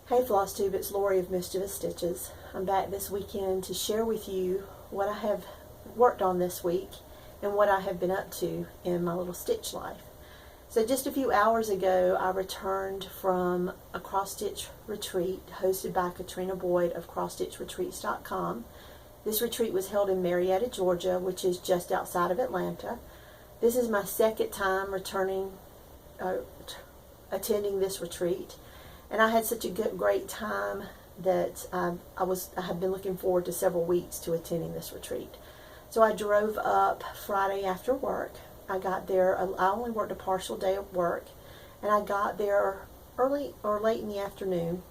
Hey Flosstube, it's Lori of MischievousStitches. I'm back this weekend to share with you what I have worked on this week and what I have been up to in my little stitch life. So just a few hours ago I returned from a cross-stitch retreat hosted by Katrina of CrossStitchRetreats.com. This retreat was held in Marietta, Georgia, which is just outside of Atlanta. This is my second time attending this retreat. And I had such a great time that I have been looking forward to several weeks to attending this retreat. So I drove up Friday after work. I got there, I only worked a partial day of work, and I got there early or late in the afternoon.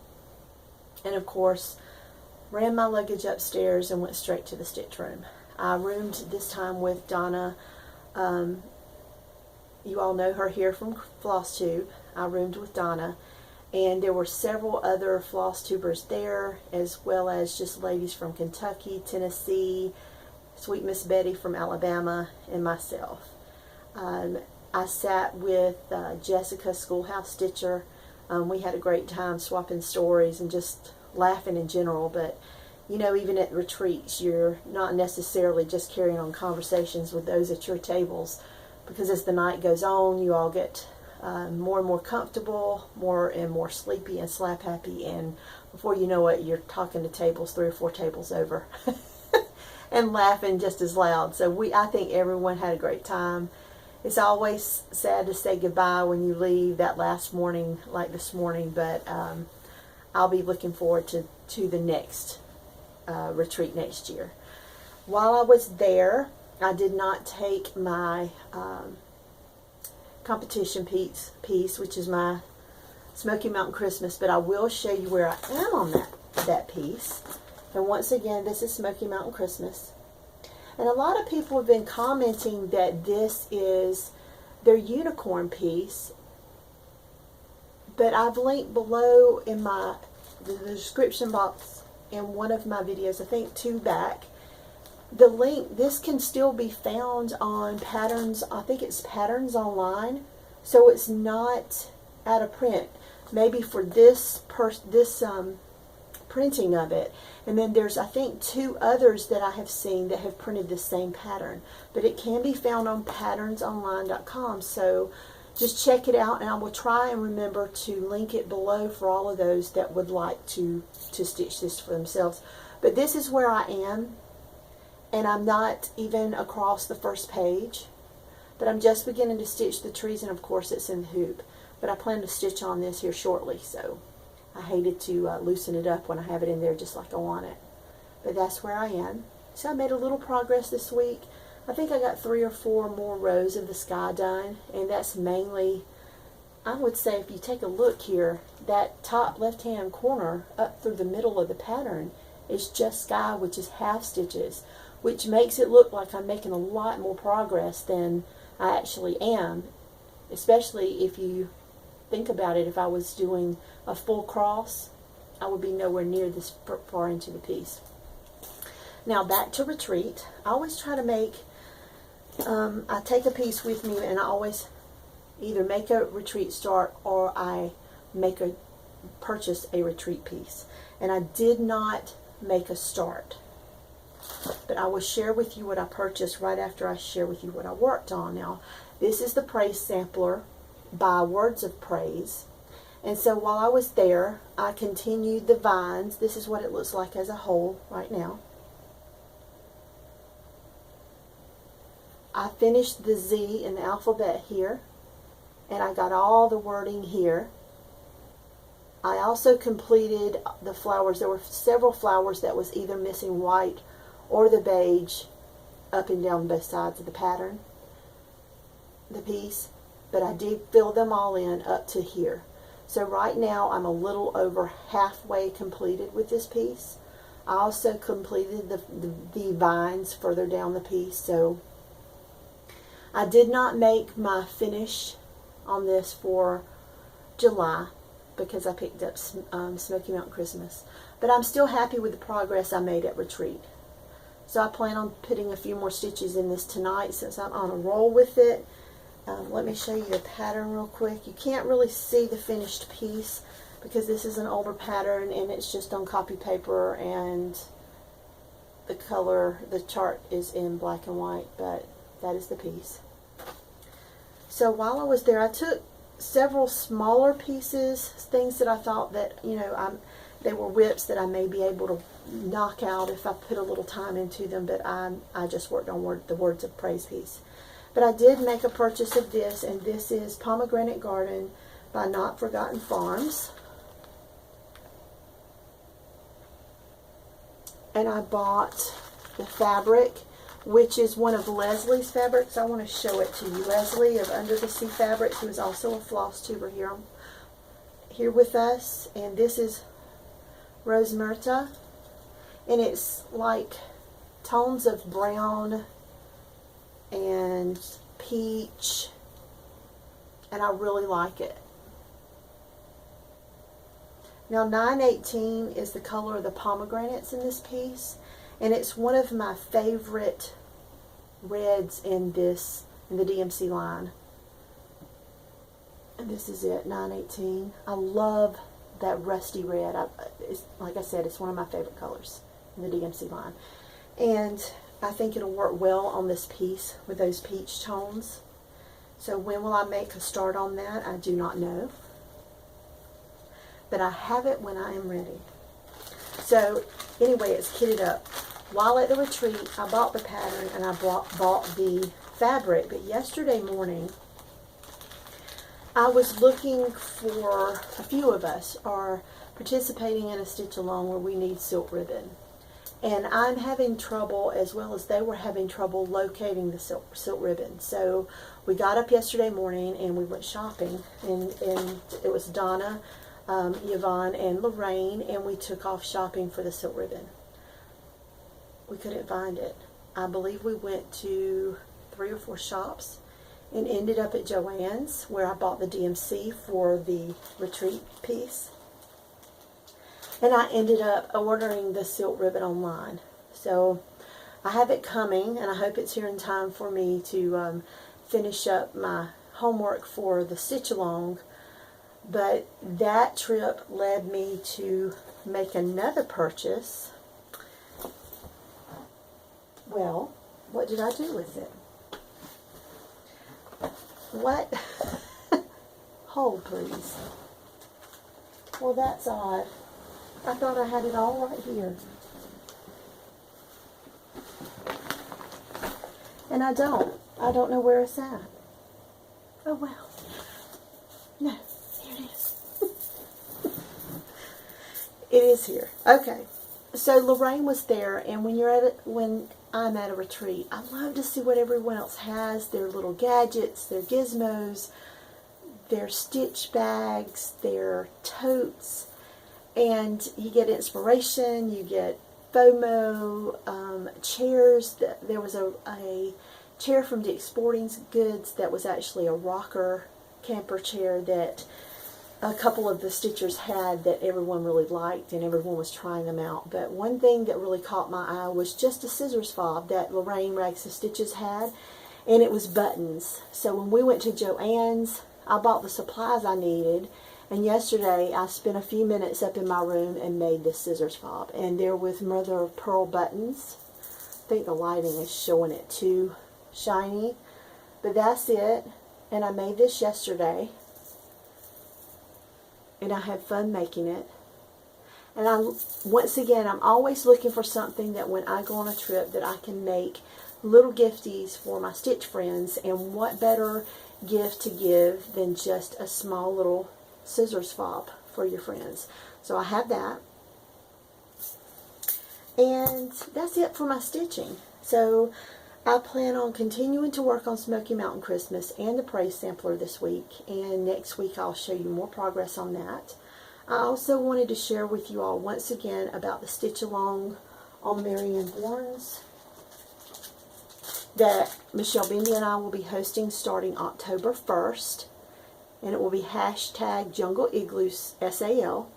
And of course, ran my luggage upstairs and went straight to the stitch room. I roomed this time with Donna. You all know her here from Flosstube. I roomed with Donna. And there were several other Flosstubers there, as well as just ladies from Kentucky, Tennessee, Sweet Miss Betty from Alabama, and myself. I sat with Jessica, Schoolhouse Stitcher. We had a great time swapping stories and just laughing in general. But, you know, even at retreats, you're not necessarily just carrying on conversations with those at your tables, because as the night goes on, you all get more and more comfortable, more and more sleepy and slap happy, and before you know it, you're talking to tables 3 or 4 tables over and laughing just as loud. So I think everyone had a great time. It's always sad to say goodbye when you leave that last morning like this morning, but I'll be looking forward to the next retreat next year. While I was there, I did not take my competition piece, which is my Smoky Mountain Christmas, but I will show you where I am on that piece. And once again, this is Smoky Mountain Christmas. And a lot of people have been commenting that this is their unicorn piece, but I've linked below in the description box in one of my videos, I think 2 back, the link. This can still be found on Patterns. I think it's Patterns Online, so it's not out of print. Maybe for this printing of it. And then there's, I think, 2 others that I have seen that have printed the same pattern. But it can be found on patternsonline.com. So just check it out, and I will try and remember to link it below for all of those that would like to stitch this for themselves. But this is where I am. And I'm not even across the first page, but I'm just beginning to stitch the trees, and of course it's in the hoop. But I plan to stitch on this here shortly, so I hated to loosen it up when I have it in there just like I want it. But that's where I am. So I made a little progress this week. I think I got 3 or 4 more rows of the sky done, and that's mainly, I would say, if you take a look here, that top left-hand corner up through the middle of the pattern is just sky, which is half stitches, which makes it look like I'm making a lot more progress than I actually am, especially if you think about it. If I was doing a full cross, I would be nowhere near this far into the piece. Now back to retreat. I always try to make, I take a piece with me, and I always either make a retreat start or I purchase a retreat piece. And I did not make a start, but I will share with you what I purchased right after I share with you what I worked on. Now, this is the Praise Sampler by Words of Praise. And so while I was there, I continued the vines. This is what it looks like as a whole right now. I finished the Z in the alphabet here, and I got all the wording here. I also completed the flowers. There were several flowers that was either missing white or the beige up and down both sides of the pattern, the piece, but I did fill them all in up to here. So right now I'm a little over halfway completed with this piece. I also completed the vines further down the piece, so I did not make my finish on this for July because I picked up Smoky Mountain Christmas, but I'm still happy with the progress I made at retreat. So I plan on putting a few more stitches in this tonight since I'm on a roll with it. Let me show you the pattern real quick. You can't really see the finished piece because this is an older pattern and it's just on copy paper, and the color, the chart is in black and white, but that is the piece. So while I was there, I took several smaller pieces, things that I thought that, you know, they were whips that I may be able to knock out if I put a little time into them, but I just worked on the Words of Praise piece. But I did make a purchase of this, and this is Pomegranate Garden by Not Forgotten Farms. And I bought the fabric, which is one of Leslie's fabrics. I want to show it to you. Leslie of Under the Sea Fabrics, who is also a floss tuber here with us. And this is Rose Myrta. And it's like tones of brown and peach. And I really like it. Now 918 is the color of the pomegranates in this piece, and it's one of my favorite reds in the DMC line. And this is it, 918. I love that rusty red. Like I said, it's one of my favorite colors in the DMC line. And I think it'll work well on this piece with those peach tones. So when will I make a start on that? I do not know. But I have it when I am ready. So anyway, it's kitted up. While at the retreat, I bought the pattern and I bought the fabric. But yesterday morning, I was looking for, a few of us are participating in a stitch along where we need silk ribbon. And I'm having trouble, as well as they were having trouble, locating the silk ribbon. So we got up yesterday morning and we went shopping. And it was Donna, Yvonne, and Lorraine, and we took off shopping for the silk ribbon. We couldn't find it. I believe we went to 3 or 4 shops and ended up at Joann's, where I bought the DMC for the retreat piece. And I ended up ordering the silk ribbon online. So I have it coming, and I hope it's here in time for me to finish up my homework for the stitch along. But that trip led me to make another purchase. Well, what did I do with it? What? Hold, please. Well, that's odd. I thought I had it all right here. And I don't. I don't know where it's at. Oh, well. No. Here it is. It is here. Okay. So Lorraine was there, and when I'm at a retreat, I love to see what everyone else has, their little gadgets, their gizmos, their stitch bags, their totes, and you get inspiration, you get FOMO, chairs. There was a chair from Dick's Sporting Goods that was actually a rocker camper chair that a couple of the stitchers had that everyone really liked, and everyone was trying them out. But one thing that really caught my eye was just a scissors fob that Lorraine Rags to Stitches had, and it was buttons. So when we went to Joann's, I bought the supplies I needed, and yesterday I spent a few minutes up in my room and made this scissors fob. And they're with mother of pearl buttons. I think the lighting is showing it too shiny, but that's it. And I made this yesterday. And I had fun making it. And once again, I'm always looking for something that when I go on a trip that I can make little gifties for my stitch friends. And what better gift to give than just a small little scissors fob for your friends. So I have that. And that's it for my stitching. So I plan on continuing to work on Smoky Mountain Christmas and the Praise Sampler this week, and next week I'll show you more progress on that. I also wanted to share with you all once again about the Stitch Along on Marianne Bourne's that Michelle Bendy and I will be hosting starting October 1st, and it will be hashtag Jungle Igloo SAL.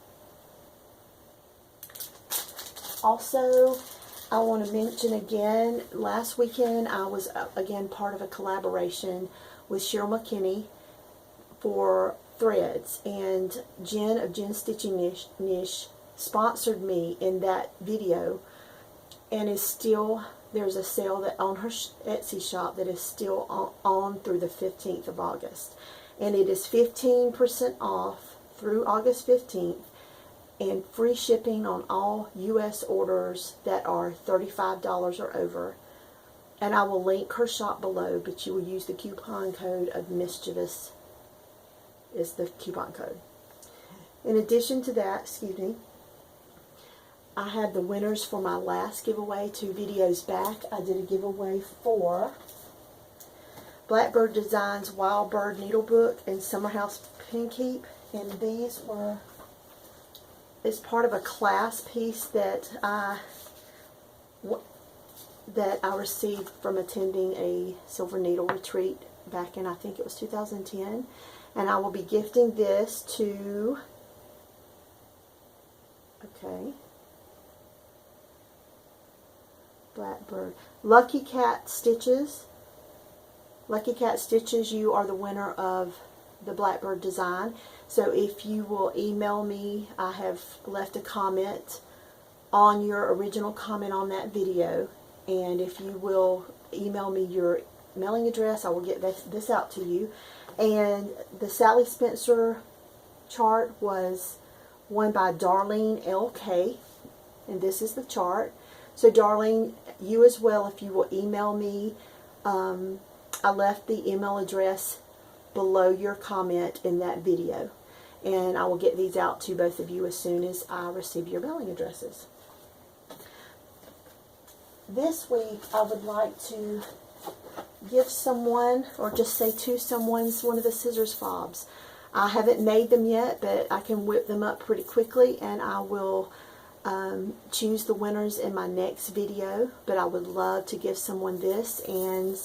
Also, I want to mention again, last weekend I was again part of a collaboration with Cheryl McKinney for threads, and Jen of Jen Stitching Niche sponsored me in that video, and is still, there's a sale that on her Etsy shop that is still on through the 15th of August, and it is 15% off through August 15th, and free shipping on all U.S. orders that are $35 or over. And I will link her shop below, but you will use the coupon code of Mischievous is the coupon code. In addition to that, excuse me, I had the winners for my last giveaway 2 videos back. I did a giveaway for Blackbird Designs Wild Bird Needle Book and Summer House Pin Keep, and these were as part of a class piece that I received from attending a Silver Needle retreat back in, I think it was 2010, and I will be gifting this to, okay, Blackbird. Lucky Cat Stitches. Lucky Cat Stitches, you are the winner of the Blackbird design. So if you will email me, I have left a comment on your original comment on that video, and if you will email me your mailing address, I will get this out to you. And the Sally Spencer chart was won by Darlene LK, and this is the chart. So Darlene, you as well, if you will email me, I left the email address below your comment in that video, and I will get these out to both of you as soon as I receive your mailing addresses. This week I would like to give someone, or just say to someone, one of the scissors fobs. I haven't made them yet, but I can whip them up pretty quickly, and I will choose the winners in my next video. But I would love to give someone this, and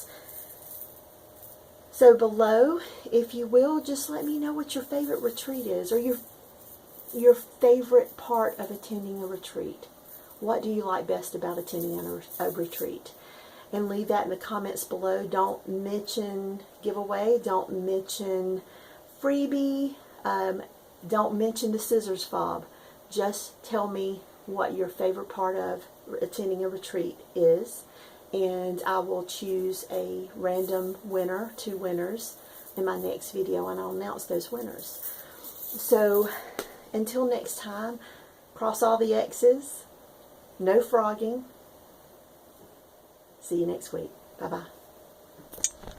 so below, if you will, just let me know what your favorite retreat is, or your favorite part of attending a retreat. What do you like best about attending a retreat? And leave that in the comments below. Don't mention giveaway. Don't mention freebie. Don't mention the scissors fob. Just tell me what your favorite part of attending a retreat is, and I will choose a random winner, 2 winners, in my next video, and I'll announce those winners. So until next time, cross all the X's, no frogging. See you next week. Bye-bye.